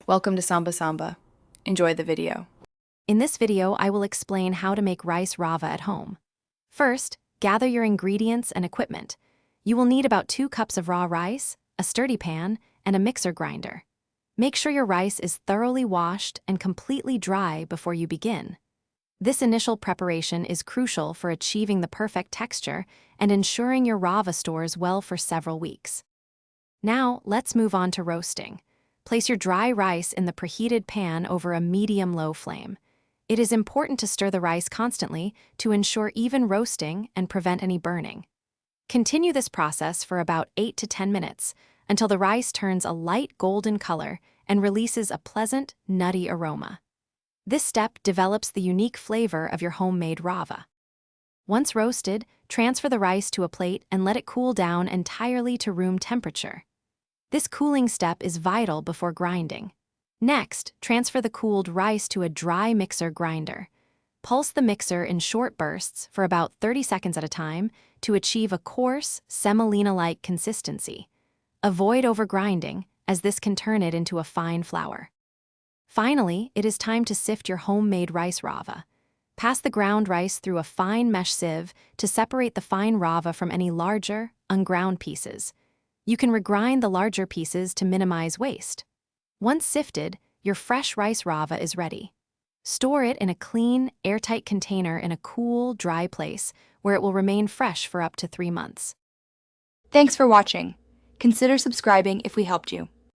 Welcome to Samba Samba. Enjoy the video. In this video, I will explain how to make rice rava at home. First, gather your ingredients and equipment. You will need about 2 cups of raw rice, a sturdy pan, and a mixer grinder. Make sure your rice is thoroughly washed and completely dry before you begin. This initial preparation is crucial for achieving the perfect texture and ensuring your rava stores well for several weeks. Now, let's move on to roasting. Place your dry rice in the preheated pan over a medium-low flame. It is important to stir the rice constantly to ensure even roasting and prevent any burning. Continue this process for about 8 to 10 minutes until the rice turns a light golden color and releases a pleasant, nutty aroma. This step develops the unique flavor of your homemade rava. Once roasted, transfer the rice to a plate and let it cool down entirely to room temperature. This cooling step is vital before grinding. Next, transfer the cooled rice to a dry mixer grinder. Pulse the mixer in short bursts for about 30 seconds at a time to achieve a coarse, semolina-like consistency. Avoid overgrinding, as this can turn it into a fine flour. Finally, it is time to sift your homemade rice rava. Pass the ground rice through a fine mesh sieve to separate the fine rava from any larger, unground pieces. You can regrind the larger pieces to minimize waste. Once sifted, your fresh rice rava is ready. Store it in a clean, airtight container in a cool, dry place where it will remain fresh for up to 3 months. Thanks for watching. Consider subscribing if we helped you.